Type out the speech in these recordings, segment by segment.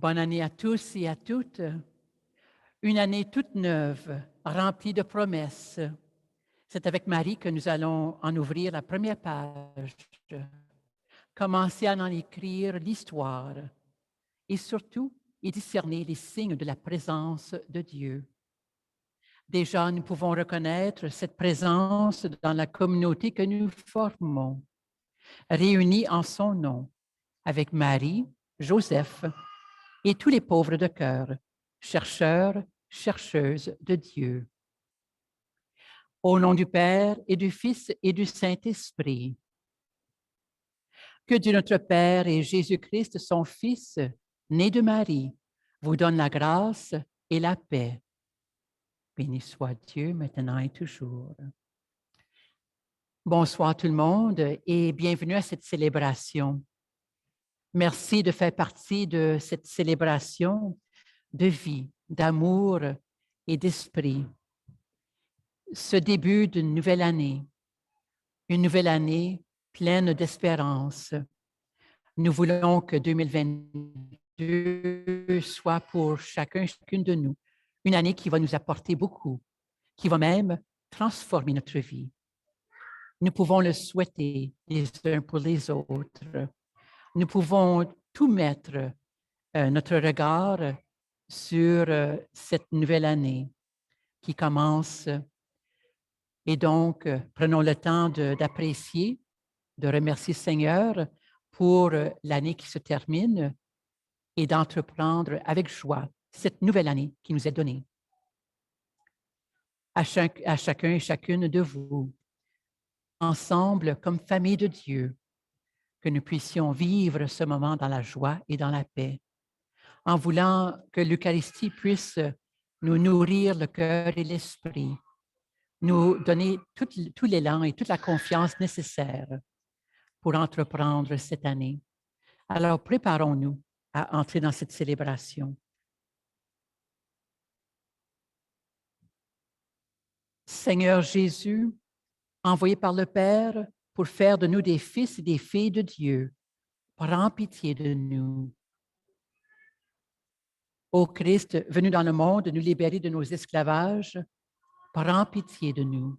Bonne année à tous et à toutes. Une année toute neuve, remplie de promesses. C'est avec Marie que nous allons en ouvrir la première page, commencer à en écrire l'histoire et surtout y discerner les signes de la présence de Dieu. Déjà, nous pouvons reconnaître cette présence dans la communauté que nous formons, réunis en son nom, avec Marie, Joseph et tous les pauvres de cœur, chercheurs, chercheuses de Dieu. Au nom du Père et du Fils et du Saint-Esprit, que Dieu notre Père et Jésus-Christ, son Fils, né de Marie, vous donne la grâce et la paix. Béni soit Dieu maintenant et toujours. Bonsoir tout le monde et bienvenue à cette célébration. Merci de faire partie de cette célébration de vie, d'amour et d'esprit. Ce début d'une nouvelle année, une nouvelle année pleine d'espérance. Nous voulons que 2022 soit pour chacune de nous Une année qui va nous apporter beaucoup, qui va même transformer notre vie. Nous pouvons le souhaiter les uns pour les autres. Nous pouvons tout mettre notre regard sur cette nouvelle année qui commence. Et donc, prenons le temps d'apprécier, de remercier le Seigneur pour l'année qui se termine et d'entreprendre avec joie cette nouvelle année qui nous est donnée. À chacun et chacune de vous, ensemble, comme famille de Dieu, que nous puissions vivre ce moment dans la joie et dans la paix, en voulant que l'Eucharistie puisse nous nourrir le cœur et l'esprit, nous donner tout l'élan et toute la confiance nécessaire pour entreprendre cette année. Alors, préparons-nous à entrer dans cette célébration. Seigneur Jésus, envoyé par le Père pour faire de nous des fils et des filles de Dieu, prends pitié de nous. Ô Christ, venu dans le monde nous libérer de nos esclavages, prends pitié de nous.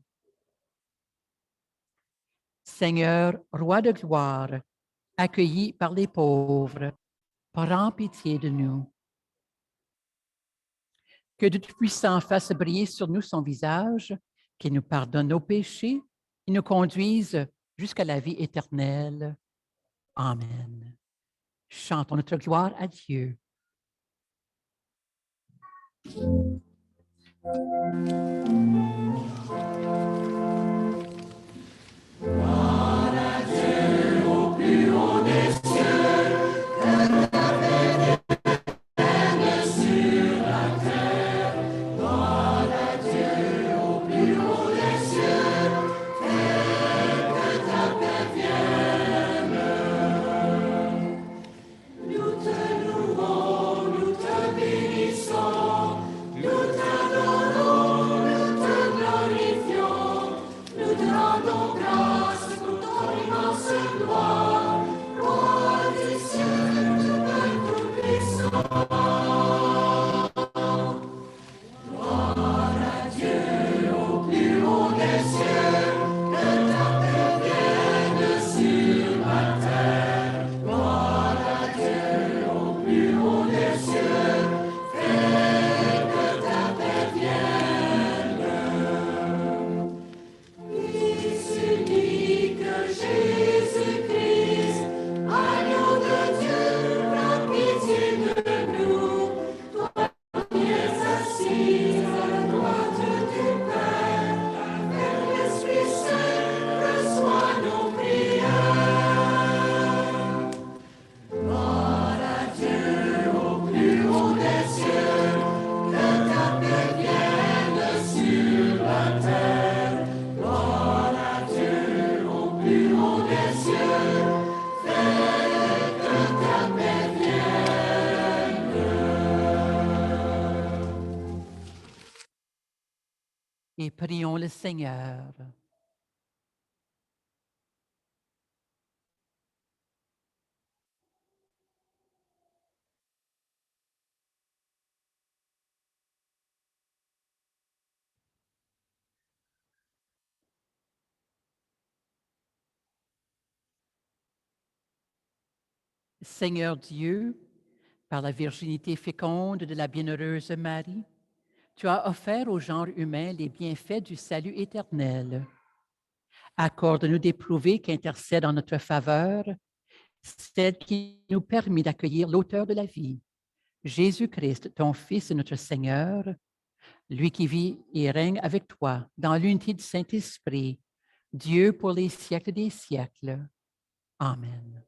Seigneur, Roi de gloire, accueilli par les pauvres, prends pitié de nous. Que Dieu Tout-Puissant fasse briller sur nous son visage, qu'il nous pardonne nos péchés et nous conduise jusqu'à la vie éternelle. Amen. Chantons notre gloire à Dieu. Gloire à Dieu au plus haut des cieux, que ta paix règne sur la terre. Gloire à Dieu au plus haut des cieux, fais que ta paix vienne. Nous te louons, nous te bénissons, nous t'adorons, nous te glorifions, nous te rendons grâce pour ton immense gloire, roi des cieux, du Père tout-puissant. Gloire à Dieu au plus haut des cieux, que ta paix vienne sur la terre. Gloire à Dieu au plus haut des cieux, fais que ta paix vienne. Fils unique Jésus-Christ, agneau de Dieu, prends pitié de nous. Toi qui es assis à la droite du Père, avec l'Esprit Saint, reçois nos prières. Gloire à Dieu au plus haut des cieux, que ta paix vienne sur la terre. Gloire à Dieu au plus haut des cieux, fais que ta paix vienne. Et prions le Seigneur. Seigneur Dieu, par la virginité féconde de la bienheureuse Marie, tu as offert au genre humain les bienfaits du salut éternel. Accorde-nous d'éprouver qu'intercède en notre faveur celle qui nous permet d'accueillir l'auteur de la vie, Jésus-Christ, ton Fils et notre Seigneur, lui qui vit et règne avec toi dans l'unité du Saint-Esprit, Dieu pour les siècles des siècles. Amen.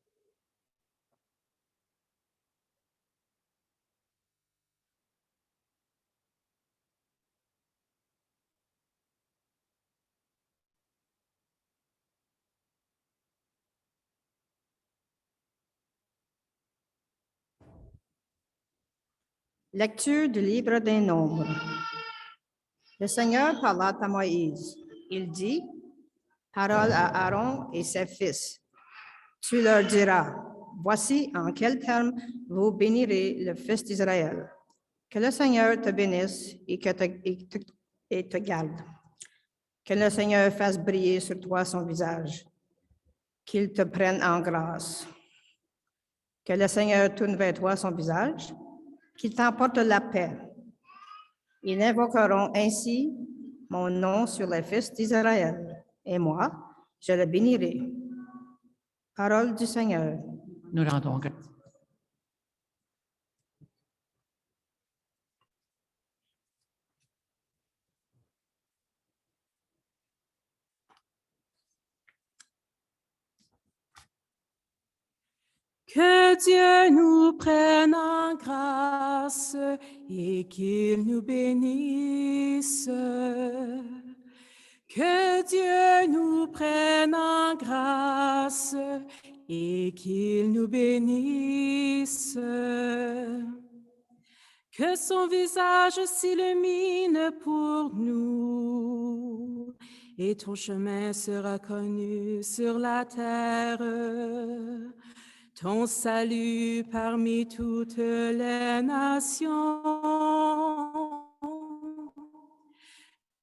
Lecture du livre des Nombres. Le Seigneur parla à Moïse. Il dit, parole à Aaron et ses fils. Tu leur diras, voici en quels termes vous bénirez le fils d'Israël. Que le Seigneur te bénisse et te garde. Que le Seigneur fasse briller sur toi son visage, qu'il te prenne en grâce. Que le Seigneur tourne vers toi son visage, qu'il t'emporte la paix. Ils invoqueront ainsi mon nom sur les fils d'Israël, et moi, je le bénirai. Parole du Seigneur. Nous rendons grâce. Que Dieu nous prenne en grâce et qu'il nous bénisse. Que Dieu nous prenne en grâce et qu'il nous bénisse. Que son visage s'illumine pour nous et ton chemin sera connu sur la terre. Ton salut parmi toutes les nations.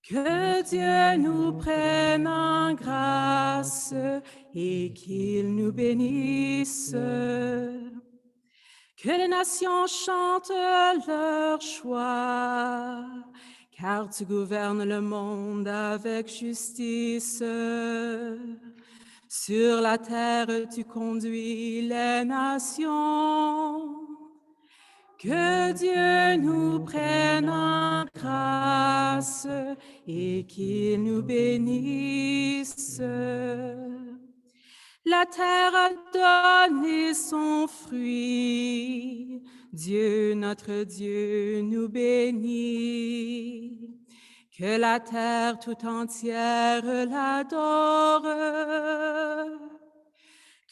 Que Dieu nous prenne en grâce et qu'il nous bénisse. Que les nations chantent leur joie, car tu gouvernes le monde avec justice. Sur la terre, tu conduis les nations. Que Dieu nous prenne en grâce et qu'il nous bénisse. La terre a donné son fruit. Dieu, notre Dieu, nous bénit. Que la terre tout entière l'adore.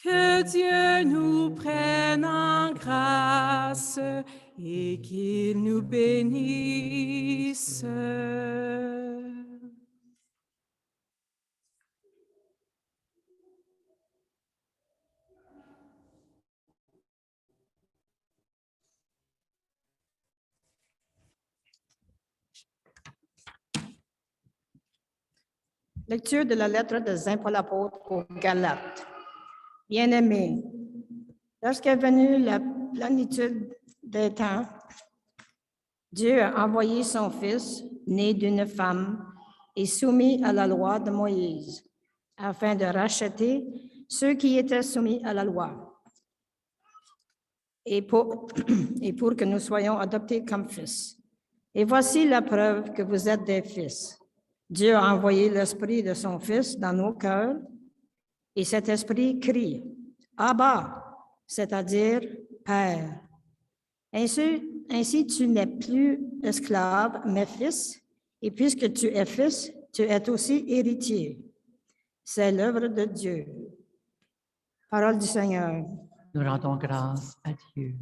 Que Dieu nous prenne en grâce et qu'il nous bénisse. Lecture de la lettre de Saint Paul apôtre aux Galates. Bien-aimés, lorsqu'est venue la plénitude des temps, Dieu a envoyé son Fils, né d'une femme et soumis à la loi de Moïse, afin de racheter ceux qui étaient soumis à la loi, et pour que nous soyons adoptés comme fils. Et voici la preuve que vous êtes des fils. Dieu a envoyé l'Esprit de son Fils dans nos cœurs, et cet Esprit crie « Abba », c'est-à-dire « Père ». Ainsi, tu n'es plus esclave, mais fils, et puisque tu es fils, tu es aussi héritier. C'est l'œuvre de Dieu. Parole du Seigneur. Nous rendons grâce à Dieu.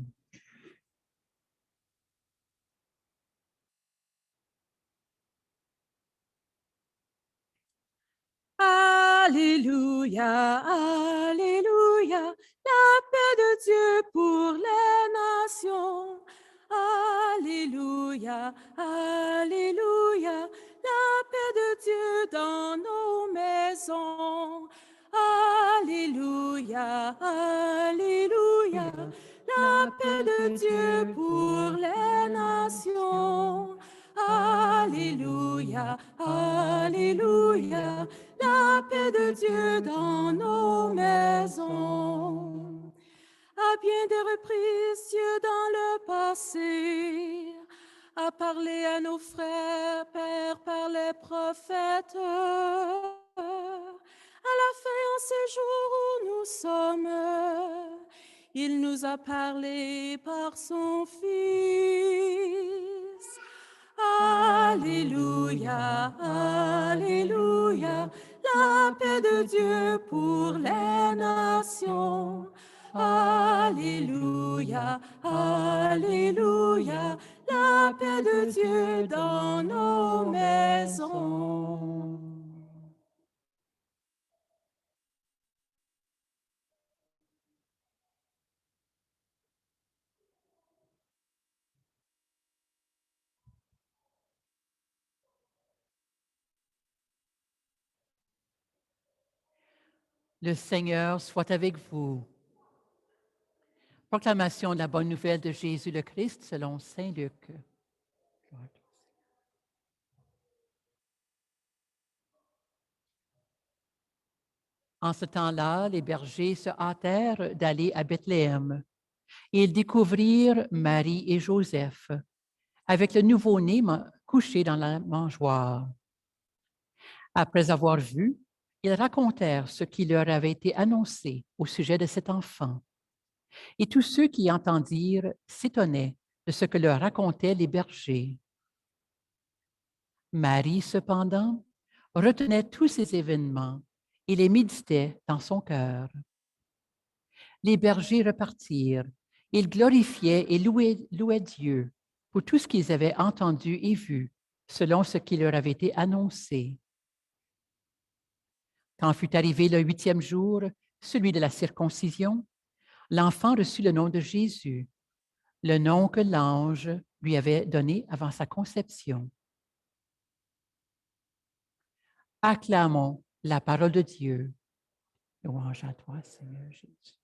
Alléluia, Alléluia, la paix de Dieu pour les nations. Alléluia, Alléluia, la paix de Dieu dans nos maisons. Alléluia, Alléluia, la paix de Dieu pour les nations. Alléluia, Alléluia, la paix de Dieu dans nos maisons. À bien des reprises, Dieu dans le passé a parlé à nos frères, pères, par les prophètes. À la fin, en ces jours où nous sommes, il nous a parlé par son Fils. Alléluia, Alléluia, la paix de Dieu pour les nations. Alléluia, Alléluia, la paix de Dieu dans nos maisons. Le Seigneur soit avec vous. Proclamation de la bonne nouvelle de Jésus le Christ selon saint Luc. En ce temps-là, les bergers se hâtèrent d'aller à Bethléem et ils découvrirent Marie et Joseph avec le nouveau-né couché dans la mangeoire. Après avoir vu, ils racontèrent ce qui leur avait été annoncé au sujet de cet enfant. Et tous ceux qui entendirent s'étonnaient de ce que leur racontaient les bergers. Marie, cependant, retenait tous ces événements et les méditait dans son cœur. Les bergers repartirent. Ils glorifiaient et louaient Dieu pour tout ce qu'ils avaient entendu et vu, selon ce qui leur avait été annoncé. Quand fut arrivé le 8e jour, celui de la circoncision, l'enfant reçut le nom de Jésus, le nom que l'ange lui avait donné avant sa conception. Acclamons la parole de Dieu. Louange à toi, Seigneur Jésus.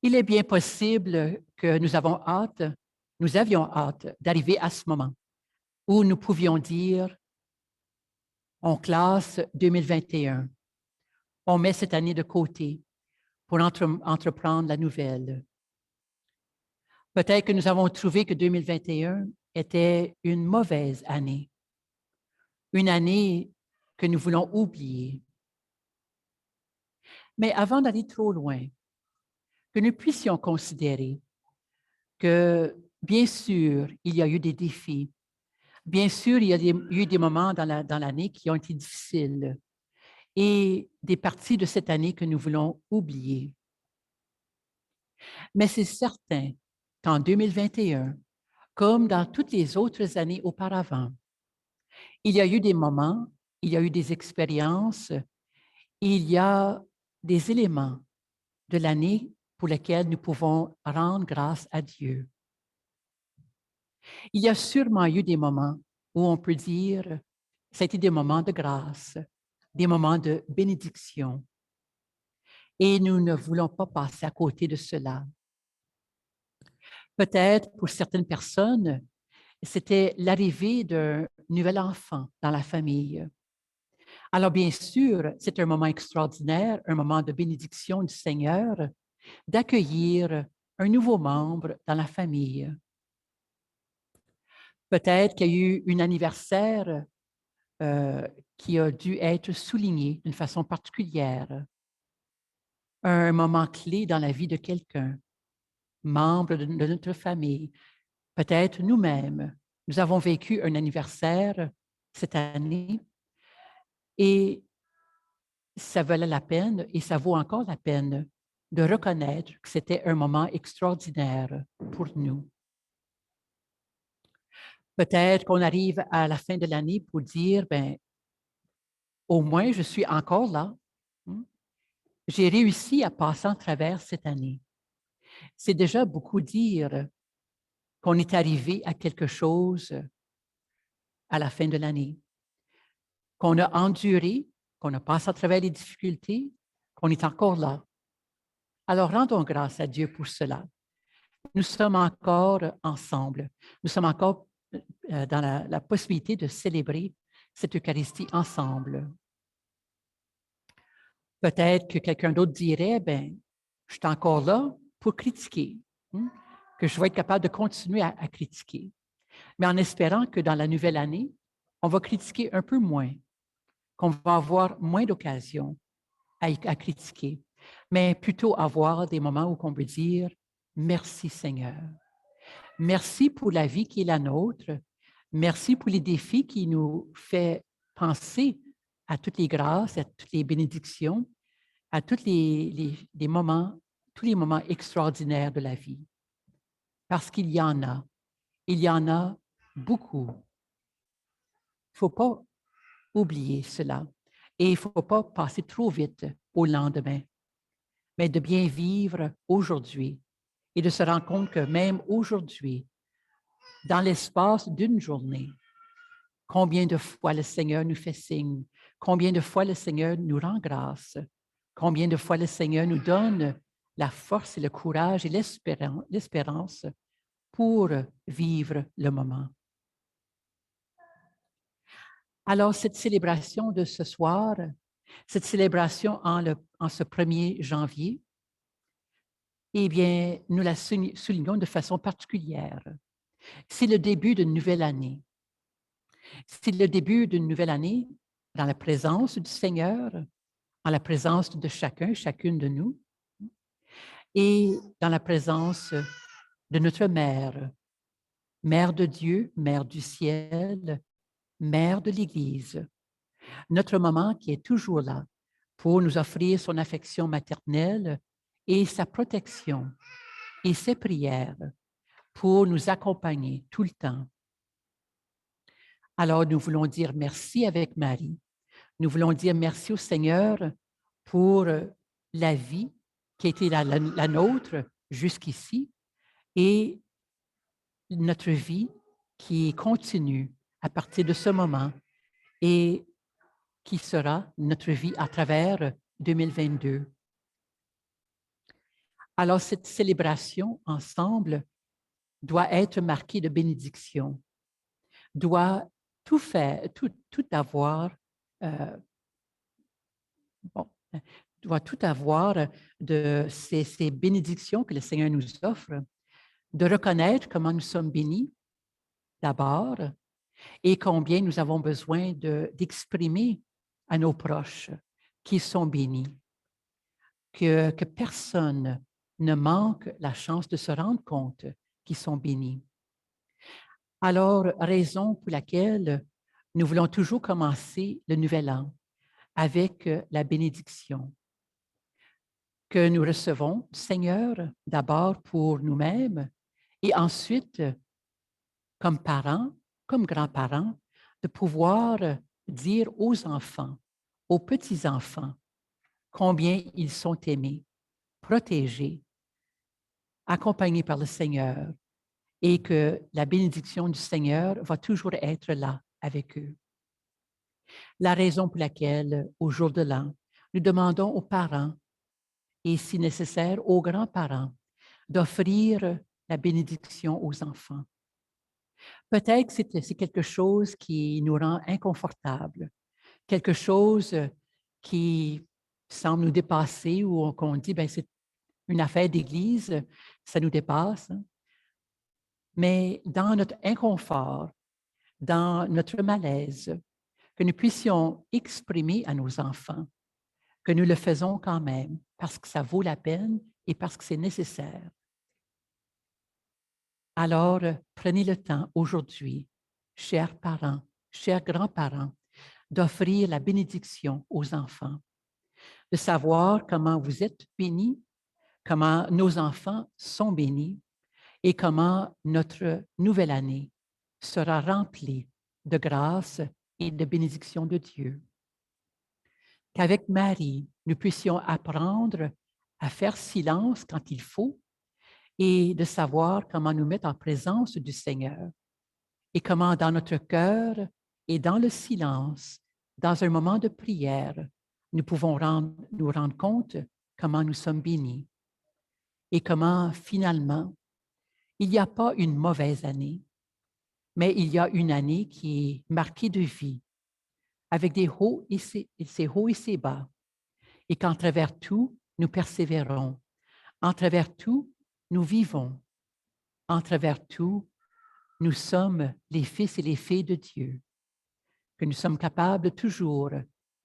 Il est bien possible que nous avions hâte d'arriver à ce moment où nous pouvions dire, on classe 2021, on met cette année de côté pour entreprendre la nouvelle. Peut-être que nous avons trouvé que 2021 était une mauvaise année, une année que nous voulons oublier. Mais avant d'aller trop loin, que nous puissions considérer que, bien sûr, il y a eu des défis. Bien sûr, il y a eu des moments dans l'année qui ont été difficiles et des parties de cette année que nous voulons oublier. Mais c'est certain qu'en 2021, comme dans toutes les autres années auparavant, il y a eu des moments, il y a eu des expériences, il y a des éléments de l'année pour lesquels nous pouvons rendre grâce à Dieu. Il y a sûrement eu des moments où on peut dire, ça a été des moments de grâce, des moments de bénédiction. Et nous ne voulons pas passer à côté de cela. Peut-être pour certaines personnes, c'était l'arrivée d'un nouvel enfant dans la famille. Alors bien sûr, c'est un moment extraordinaire, un moment de bénédiction du Seigneur, d'accueillir un nouveau membre dans la famille. Peut-être qu'il y a eu un anniversaire qui a dû être souligné d'une façon particulière, un moment clé dans la vie de quelqu'un, membre de notre famille, peut-être nous-mêmes. Nous avons vécu un anniversaire cette année et ça valait la peine et ça vaut encore la peine de reconnaître que c'était un moment extraordinaire pour nous. Peut-être qu'on arrive à la fin de l'année pour dire, ben, au moins je suis encore là. J'ai réussi à passer en travers cette année. C'est déjà beaucoup dire qu'on est arrivé à quelque chose à la fin de l'année, qu'on a enduré, qu'on a passé à travers les difficultés, qu'on est encore là. Alors, rendons grâce à Dieu pour cela. Nous sommes encore ensemble. Nous sommes encore dans la possibilité de célébrer cette Eucharistie ensemble. Peut-être que quelqu'un d'autre dirait, ben, je suis encore là pour critiquer, que je vais être capable de continuer à critiquer. Mais en espérant que dans la nouvelle année, on va critiquer un peu moins, qu'on va avoir moins d'occasions à critiquer, mais plutôt avoir des moments où on peut dire « Merci Seigneur. Merci pour la vie qui est la nôtre. Merci pour les défis qui nous fait penser à toutes les grâces, à toutes les bénédictions, à tous les moments, tous les moments extraordinaires de la vie. Parce qu'il y en a. Il y en a beaucoup. Il ne faut pas oublier cela. Et il ne faut pas passer trop vite au lendemain, mais de bien vivre aujourd'hui et de se rendre compte que même aujourd'hui, dans l'espace d'une journée, combien de fois le Seigneur nous fait signe, combien de fois le Seigneur nous rend grâce, combien de fois le Seigneur nous donne la force et le courage et l'espérance pour vivre le moment. Alors, cette célébration de ce soir, cette célébration en ce 1er janvier, eh bien, nous la soulignons de façon particulière. C'est le début d'une nouvelle année. C'est le début d'une nouvelle année dans la présence du Seigneur, en la présence de chacune de nous, et dans la présence de notre Mère, Mère de Dieu, Mère du ciel, Mère de l'Église, notre maman qui est toujours là pour nous offrir son affection maternelle et sa protection et ses prières pour nous accompagner tout le temps. Alors, nous voulons dire merci avec Marie. Nous voulons dire merci au Seigneur pour la vie qui a été la nôtre jusqu'ici et notre vie qui continue à partir de ce moment et qui sera notre vie à travers 2022. Alors, cette célébration ensemble doit être marquée de bénédiction, doit tout faire, tout avoir, doit tout avoir de ces bénédictions que le Seigneur nous offre, de reconnaître comment nous sommes bénis d'abord et combien nous avons besoin d'exprimer à nos proches qu'ils sont bénis, que personne ne manque la chance de se rendre compte qu'ils sont bénis. Alors, raison pour laquelle nous voulons toujours commencer le nouvel an avec la bénédiction que nous recevons du Seigneur d'abord pour nous-mêmes et ensuite, comme parents, comme grands-parents, de pouvoir dire aux enfants, aux petits-enfants, combien ils sont aimés, protégés, accompagnés par le Seigneur et que la bénédiction du Seigneur va toujours être là avec eux. La raison pour laquelle, au jour de l'an, nous demandons aux parents et, si nécessaire, aux grands-parents d'offrir la bénédiction aux enfants. Peut-être que c'est quelque chose qui nous rend inconfortables, quelque chose qui semble nous dépasser ou qu'on dit, bien, c'est une affaire d'Église, ça nous dépasse. Mais dans notre inconfort, dans notre malaise, que nous puissions exprimer à nos enfants que nous le faisons quand même parce que ça vaut la peine et parce que c'est nécessaire. Alors, prenez le temps aujourd'hui, chers parents, chers grands-parents, d'offrir la bénédiction aux enfants, de savoir comment vous êtes bénis, comment nos enfants sont bénis et comment notre nouvelle année sera remplie de grâce et de bénédiction de Dieu. Qu'avec Marie, nous puissions apprendre à faire silence quand il faut et de savoir comment nous mettre en présence du Seigneur et comment dans notre cœur et dans le silence, dans un moment de prière, nous pouvons nous rendre compte comment nous sommes bénis et comment finalement, il n'y a pas une mauvaise année, mais il y a une année qui est marquée de vie, avec des hauts et ses hauts et ses bas, et qu'en travers tout, nous persévérons. En travers tout, nous vivons. En travers tout, nous sommes les fils et les filles de Dieu, que nous sommes capables de toujours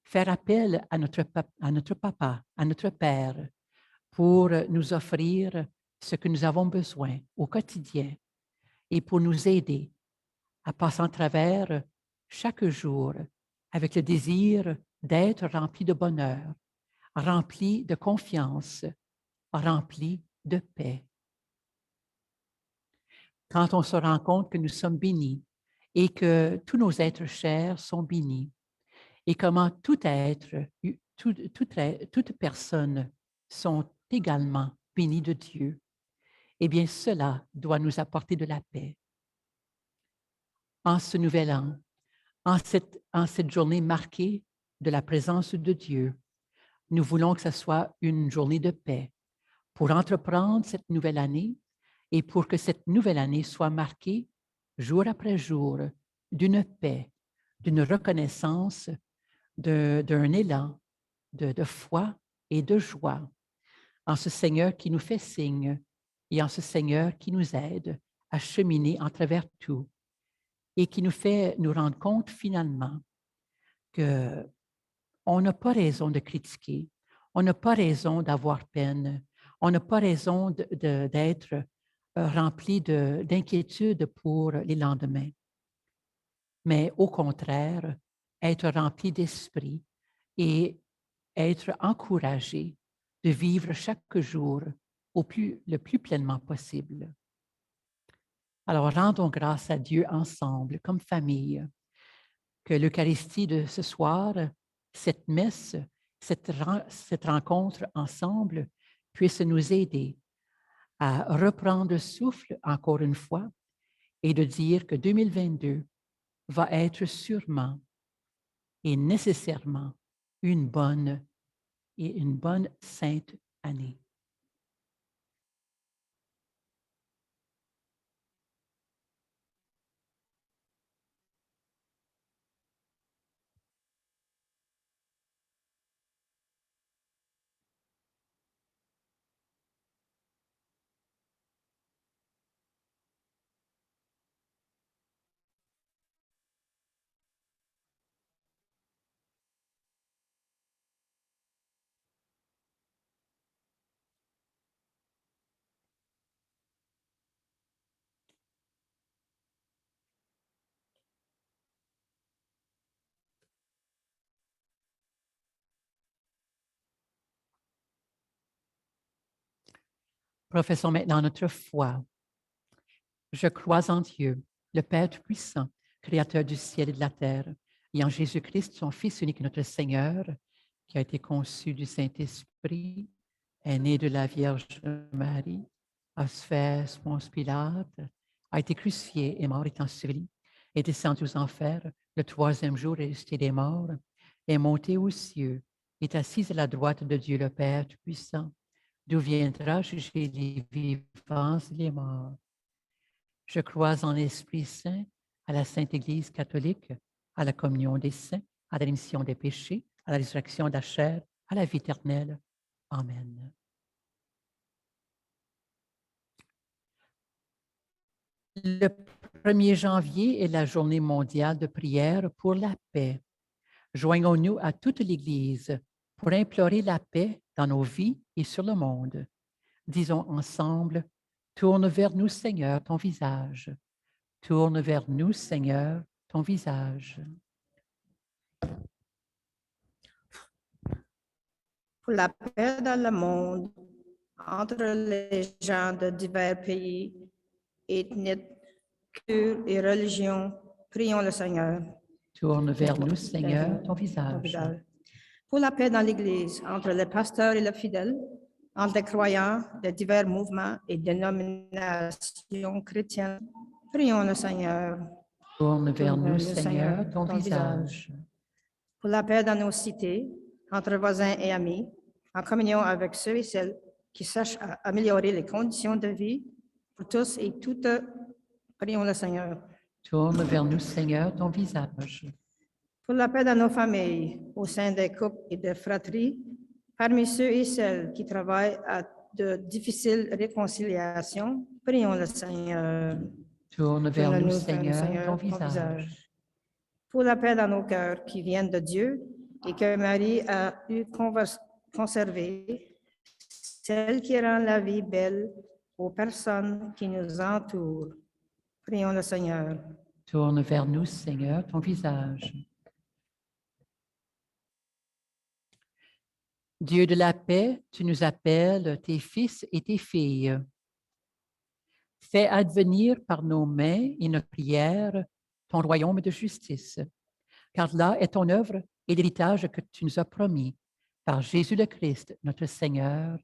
faire appel à notre papa, à notre Père, pour nous offrir ce que nous avons besoin au quotidien et pour nous aider à passer en travers chaque jour avec le désir d'être rempli de bonheur, rempli de confiance, rempli de paix. Quand on se rend compte que nous sommes bénis et que tous nos êtres chers sont bénis et comment tout être, toute personne sont également bénies de Dieu, eh bien, cela doit nous apporter de la paix. En ce nouvel an, en cette journée marquée de la présence de Dieu, nous voulons que ce soit une journée de paix pour entreprendre cette nouvelle année et pour que cette nouvelle année soit marquée jour après jour d'une paix, d'une reconnaissance, d'un élan de foi et de joie en ce Seigneur qui nous fait signe et en ce Seigneur qui nous aide à cheminer en travers tout et qui nous fait nous rendre compte finalement qu'on n'a pas raison de critiquer, on n'a pas raison d'avoir peine, on n'a pas raison d'être rempli d'inquiétude pour les lendemains. Mais au contraire, être rempli d'esprit et être encouragé de vivre chaque jour le plus pleinement possible. Alors, rendons grâce à Dieu ensemble, comme famille, que l'Eucharistie de ce soir, cette messe, cette rencontre ensemble puisse nous aider à reprendre le souffle encore une fois et de dire que 2022 va être sûrement et nécessairement une bonne sainte année. Professons maintenant notre foi. Je crois en Dieu, le Père Tout-Puissant, Créateur du ciel et de la terre, et en Jésus-Christ, son Fils unique, notre Seigneur, qui a été conçu du Saint-Esprit, est né de la Vierge Marie, a fait Ponce Pilate, a été crucifié et mort et enseveli, est descendu aux enfers, le troisième jour est ressuscité des morts, est monté aux cieux, est assis à la droite de Dieu le Père Tout-Puissant, d'où viendra juger les vivants et les morts. Je crois en l'Esprit Saint, à la Sainte Église catholique, à la communion des saints, à la rémission des péchés, à la résurrection de la chair, à la vie éternelle. Amen. Le 1er janvier est la journée mondiale de prière pour la paix. Joignons-nous à toute l'Église pour implorer la paix dans nos vies et sur le monde. Disons ensemble, tourne vers nous, Seigneur, ton visage. Tourne vers nous, Seigneur, ton visage. Pour la paix dans le monde, entre les gens de divers pays, ethnies, cultures et religions, prions le Seigneur. Tourne vers nous, Seigneur, ton visage. Pour la paix dans l'Église, entre les pasteurs et les fidèles, entre les croyants de divers mouvements et dénominations chrétiennes, prions le Seigneur. Tourne vers nous, Seigneur, ton visage. Pour la paix dans nos cités, entre voisins et amis, en communion avec ceux et celles qui cherchent à améliorer les conditions de vie pour tous et toutes, prions le Seigneur. Tourne vers nous, Seigneur, ton visage. Pour la paix dans nos familles, au sein des couples et des fratries, parmi ceux et celles qui travaillent à de difficiles réconciliations, prions le Seigneur. Tourne vers nous, Seigneur, ton visage. Pour la paix dans nos cœurs qui viennent de Dieu et que Marie a eu conservé, celle qui rend la vie belle aux personnes qui nous entourent. Prions le Seigneur. Tourne vers nous, Seigneur, ton visage. Dieu de la paix, tu nous appelles tes fils et tes filles. Fais advenir par nos mains et notre prière ton royaume de justice, car là est ton œuvre et l'héritage que tu nous as promis par Jésus le Christ, notre Seigneur.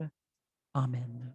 Amen.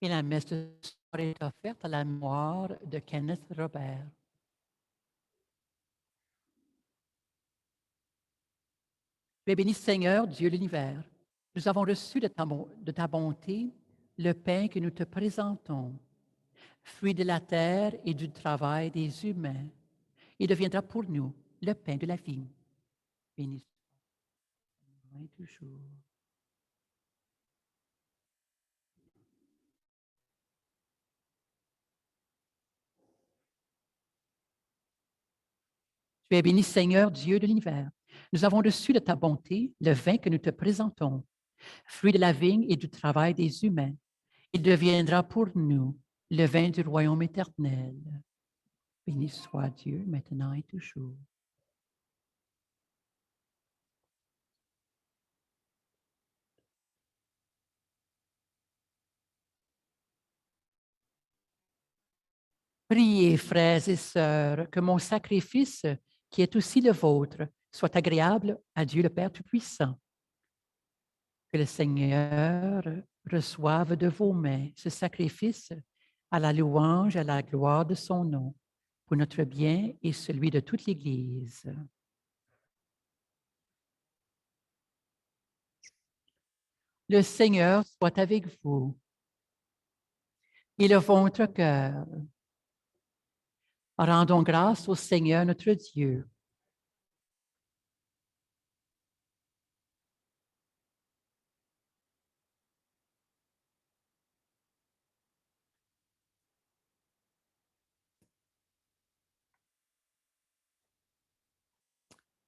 Et la messe de ce soir est offerte à la mémoire de Kenneth Robert. Tu es béni, Seigneur, Dieu de l'univers. Nous avons reçu de ta bonté le pain que nous te présentons, fruit de la terre et du travail des humains. Il deviendra pour nous le pain de la vie. Béni soit toujours. Tu es béni, Seigneur, Dieu de l'univers. Nous avons reçu de ta bonté le vin que nous te présentons, fruit de la vigne et du travail des humains. Il deviendra pour nous le vin du royaume éternel. Béni soit Dieu, maintenant et toujours. Priez, frères et sœurs, que mon sacrifice, qui est aussi le vôtre, soit agréable à Dieu le Père Tout-Puissant. Que le Seigneur reçoive de vos mains ce sacrifice à la louange et à la gloire de son nom, pour notre bien et celui de toute l'Église. Le Seigneur soit avec vous et le votre cœur. Rendons grâce au Seigneur notre Dieu.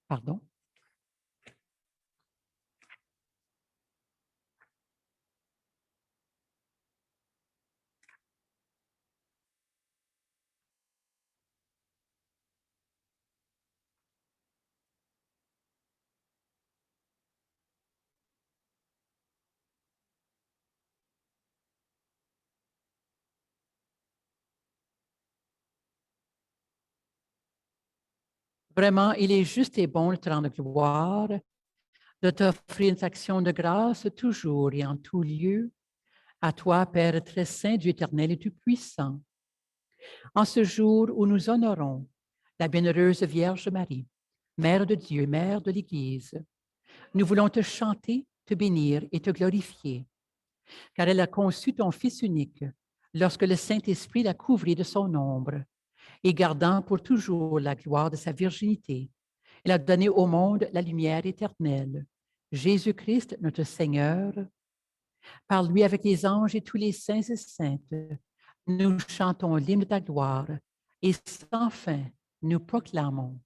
Pardon. Vraiment, il est juste et bon de te rendre gloire, de t'offrir une action de grâce toujours et en tout lieu, à toi, Père très saint, Dieu éternel et tout-puissant. En ce jour où nous honorons la bienheureuse Vierge Marie, Mère de Dieu, Mère de l'Église, nous voulons te chanter, te bénir et te glorifier, car elle a conçu ton Fils unique lorsque le Saint-Esprit l'a couvri de son ombre, et gardant pour toujours la gloire de sa virginité, Il a donné au monde la lumière éternelle. Jésus-Christ, notre Seigneur, par lui avec les anges et tous les saints et saintes, nous chantons l'hymne de ta gloire et sans fin, nous proclamons.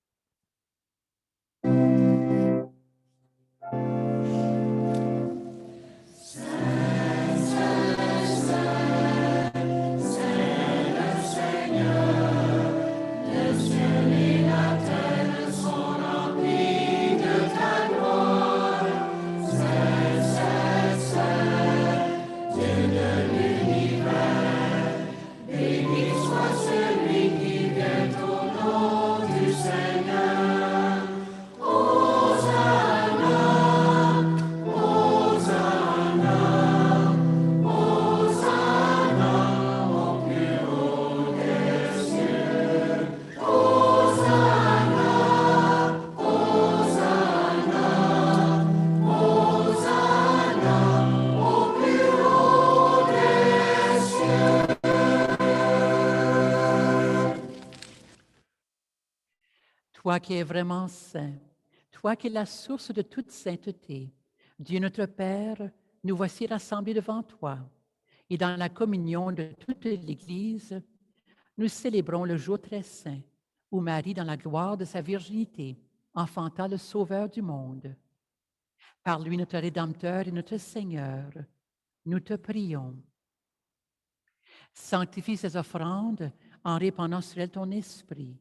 Toi qui es vraiment saint, toi qui es la source de toute sainteté, Dieu notre Père, nous voici rassemblés devant toi. Et dans la communion de toute l'Église, nous célébrons le jour très saint où Marie, dans la gloire de sa virginité, enfanta le Sauveur du monde. Par lui, notre Rédempteur et notre Seigneur, nous te prions. Sanctifie ces offrandes en répandant sur elles ton esprit,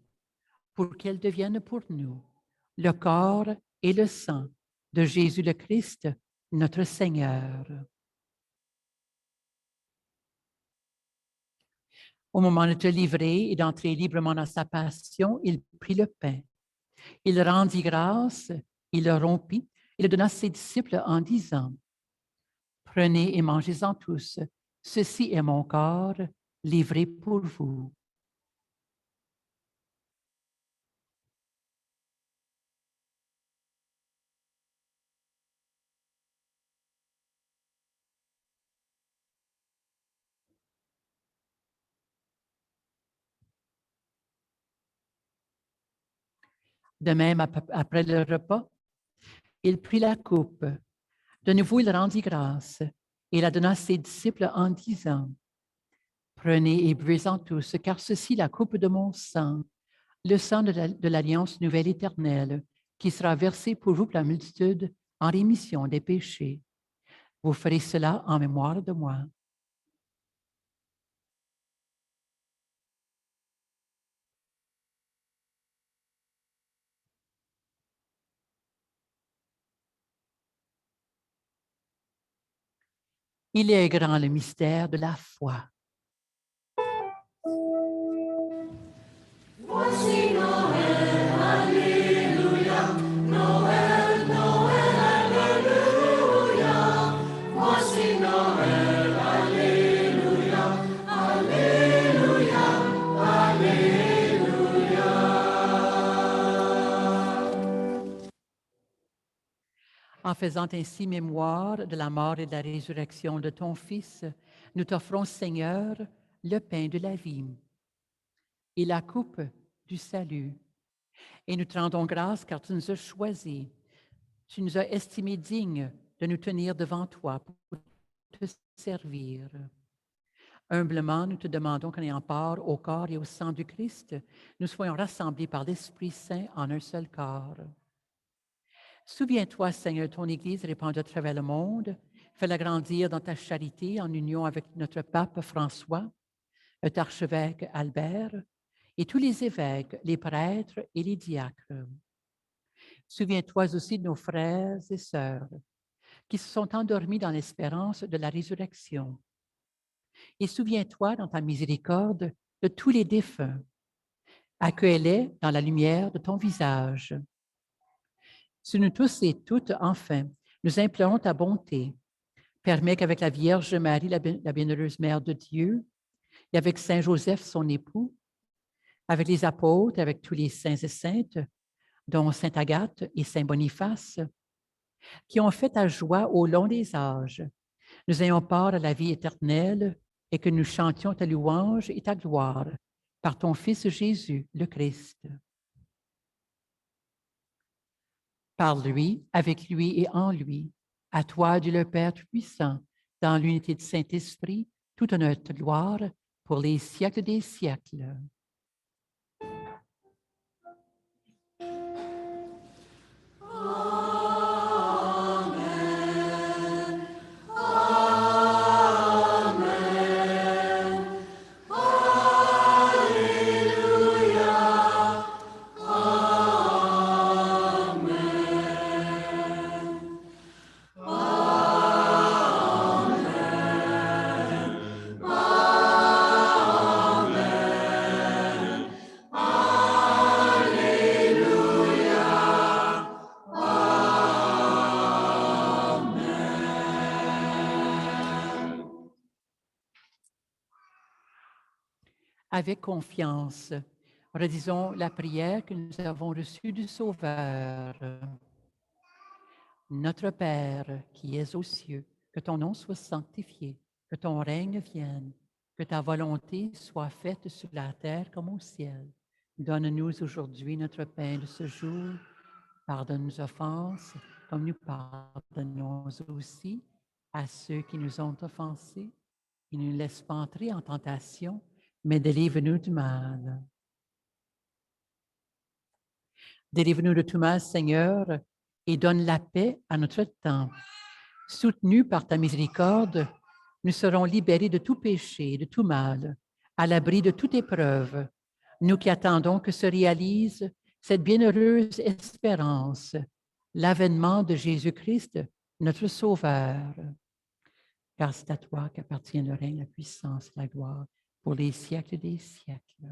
pour qu'elles deviennent pour nous le corps et le sang de Jésus le Christ, notre Seigneur. Au moment de te livrer et d'entrer librement dans sa passion, il prit le pain. Il rendit grâce, il le rompit, et le donna à ses disciples en disant, « Prenez et mangez-en tous, ceci est mon corps livré pour vous. » De même, après le repas, il prit la coupe. De nouveau, il rendit grâce et la donna à ses disciples en disant, « Prenez et buvez-en tous, car ceci est la coupe de mon sang, le sang de l'Alliance nouvelle éternelle, qui sera versé pour vous pour la multitude en rémission des péchés. Vous ferez cela en mémoire de moi. » Il est grand le mystère de la foi. Voici Noël, Alléluia, Noël, Noël, Alléluia. Voici Noël, Alléluia, Alléluia, Alléluia. En faisant ainsi mémoire de la mort et de la résurrection de ton Fils, nous t'offrons, Seigneur, le pain de la vie et la coupe du salut. Et nous te rendons grâce car tu nous as choisis. Tu nous as estimés dignes de nous tenir devant toi pour te servir. Humblement, nous te demandons qu'en ayant part au corps et au sang du Christ, nous soyons rassemblés par l'Esprit Saint en un seul corps. Souviens-toi, Seigneur, ton Église répandue à travers le monde. Fais-la grandir dans ta charité en union avec notre pape François, notre archevêque Albert et tous les évêques, les prêtres et les diacres. Souviens-toi aussi de nos frères et sœurs qui se sont endormis dans l'espérance de la résurrection. Et souviens-toi dans ta miséricorde de tous les défunts. Accueille-les dans la lumière de ton visage. Sur nous tous et toutes, enfin, nous implorons ta bonté. Permets qu'avec la Vierge Marie, la bienheureuse Mère de Dieu, et avec Saint Joseph, son époux, avec les apôtres, avec tous les saints et saintes, dont Saint Agathe et Saint Boniface, qui ont fait ta joie au long des âges, nous ayons part à la vie éternelle et que nous chantions ta louange et ta gloire par ton Fils Jésus, le Christ. par lui, avec lui et en lui. À toi, Dieu le Père Tout-Puissant, dans l'unité du Saint-Esprit, toute notre gloire pour les siècles des siècles. Avec confiance, redisons la prière que nous avons reçue du Sauveur. Notre Père qui es aux cieux, que ton nom soit sanctifié, que ton règne vienne, que ta volonté soit faite sur la terre comme au ciel. Donne-nous aujourd'hui notre pain de ce jour. Pardonne nos offenses, comme nous pardonnons aussi à ceux qui nous ont offensés. Et ne nous laisse pas entrer en tentation, mais délivre-nous du mal. Délivre-nous de tout mal, Seigneur, et donne la paix à notre temps. Soutenus par ta miséricorde, nous serons libérés de tout péché, de tout mal, à l'abri de toute épreuve, nous qui attendons que se réalise cette bienheureuse espérance, l'avènement de Jésus-Christ, notre Sauveur. Car c'est à toi qu'appartient le règne, la puissance, la gloire, pour les siècles des siècles.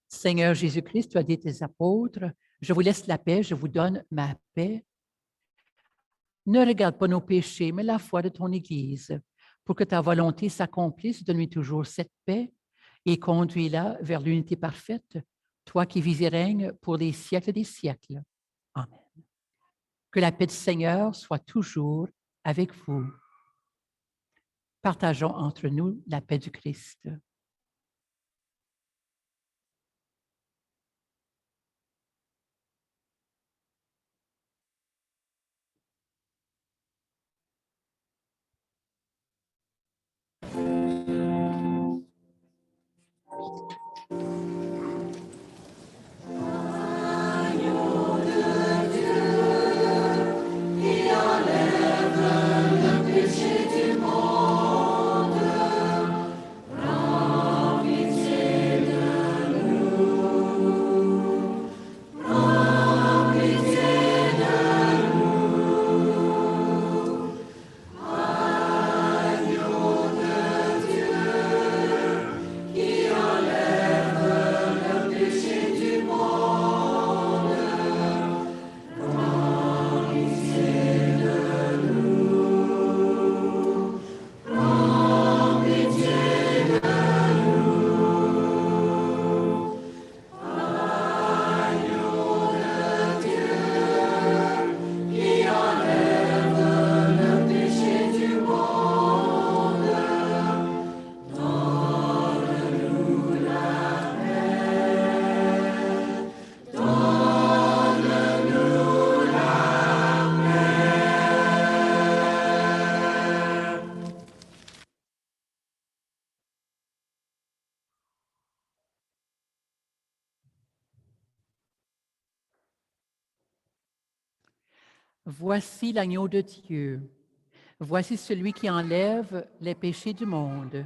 Seigneur Jésus-Christ, tu as dit à tes apôtres, je vous laisse la paix, je vous donne ma paix. Ne regarde pas nos péchés, mais la foi de ton Église, pour que ta volonté s'accomplisse. Donne-lui toujours cette paix et conduis-la vers l'unité parfaite, toi qui vis et règnes pour les siècles des siècles. Amen. Que la paix du Seigneur soit toujours avec vous. Partageons entre nous la paix du Christ. Voici l'agneau de Dieu. Voici celui qui enlève les péchés du monde.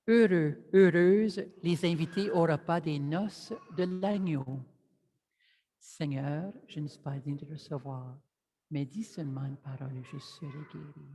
Heureux, heureuses les invités au repas des noces de l'agneau. Seigneur, je ne suis pas digne de recevoir, mais dis seulement une parole et je serai guéri.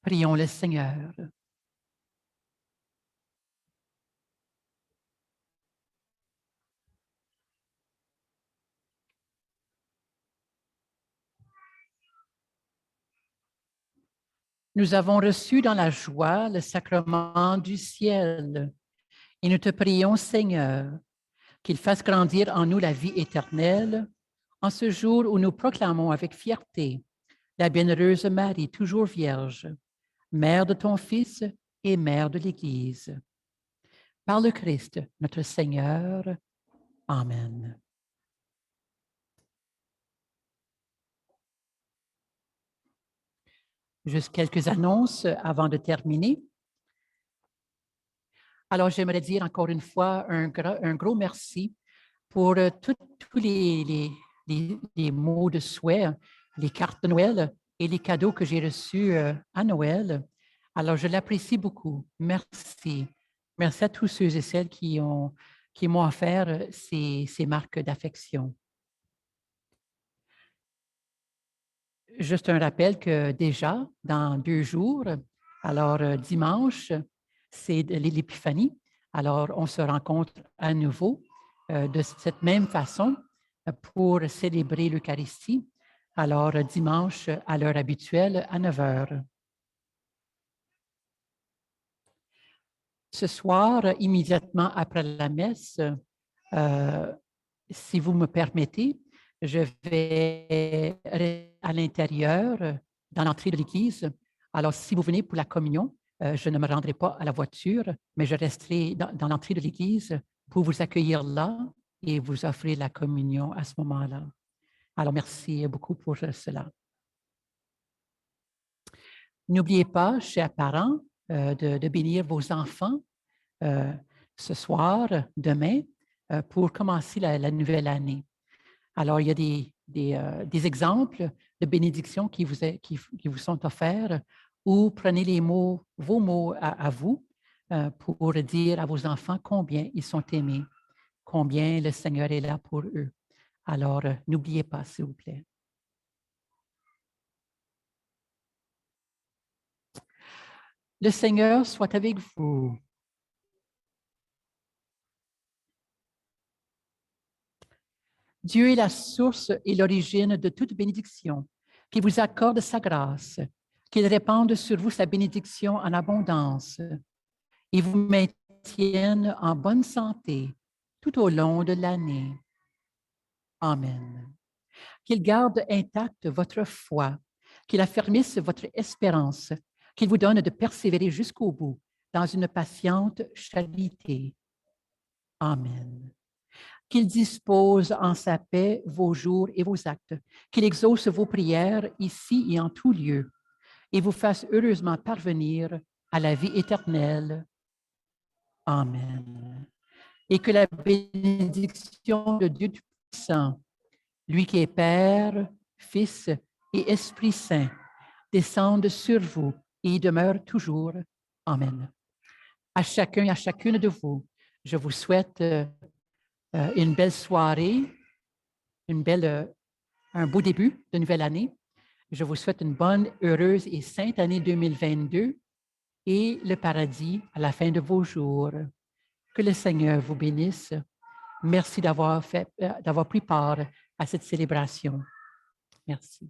Prions le Seigneur. Nous avons reçu dans la joie le sacrement du ciel et nous te prions, Seigneur, qu'il fasse grandir en nous la vie éternelle en ce jour où nous proclamons avec fierté la bienheureuse Marie, toujours vierge, mère de ton Fils et mère de l'Église. Par le Christ, notre Seigneur. Amen. Juste quelques annonces avant de terminer. Alors, j'aimerais dire encore une fois un gros merci pour tous les mots de souhait, les cartes de Noël et les cadeaux que j'ai reçus à Noël. Alors, je l'apprécie beaucoup. Merci. Merci à tous ceux et celles qui m'ont offert ces marques d'affection. Juste un rappel que déjà, dans 2 jours, alors dimanche, c'est l'Épiphanie. Alors, on se rencontre à nouveau de cette même façon pour célébrer l'Eucharistie. Alors, dimanche, à l'heure habituelle, à 9 heures. Ce soir, immédiatement après la messe, si vous me permettez, je vais à l'intérieur, dans l'entrée de l'église. Alors, si vous venez pour la communion, je ne me rendrai pas à la voiture, mais je resterai dans l'entrée de l'église pour vous accueillir là et vous offrir la communion à ce moment-là. Alors, merci beaucoup pour cela. N'oubliez pas, chers parents, de bénir vos enfants ce soir, demain, pour commencer la nouvelle année. Alors, il y a des exemples de bénédictions qui vous sont offerts ou prenez vos mots à vous pour dire à vos enfants combien ils sont aimés, combien le Seigneur est là pour eux. Alors, n'oubliez pas, s'il vous plaît. Le Seigneur soit avec vous. Dieu est la source et l'origine de toute bénédiction, qui vous accorde sa grâce, qu'il répande sur vous sa bénédiction en abondance et vous maintienne en bonne santé tout au long de l'année. Amen. Qu'il garde intacte votre foi, qu'il affermisse votre espérance, qu'il vous donne de persévérer jusqu'au bout dans une patiente charité. Amen. Qu'il dispose en sa paix vos jours et vos actes, qu'il exauce vos prières ici et en tout lieu, et vous fasse heureusement parvenir à la vie éternelle. Amen. Et que la bénédiction de Dieu Tout-Puissant, lui qui est Père, Fils et Esprit Saint, descende sur vous et y demeure toujours. Amen. À chacun et à chacune de vous, je vous souhaite une belle soirée, un beau début de nouvelle année. Je vous souhaite une bonne, heureuse et sainte année 2022 et le paradis à la fin de vos jours. Que le Seigneur vous bénisse. Merci d'avoir pris part à cette célébration. Merci.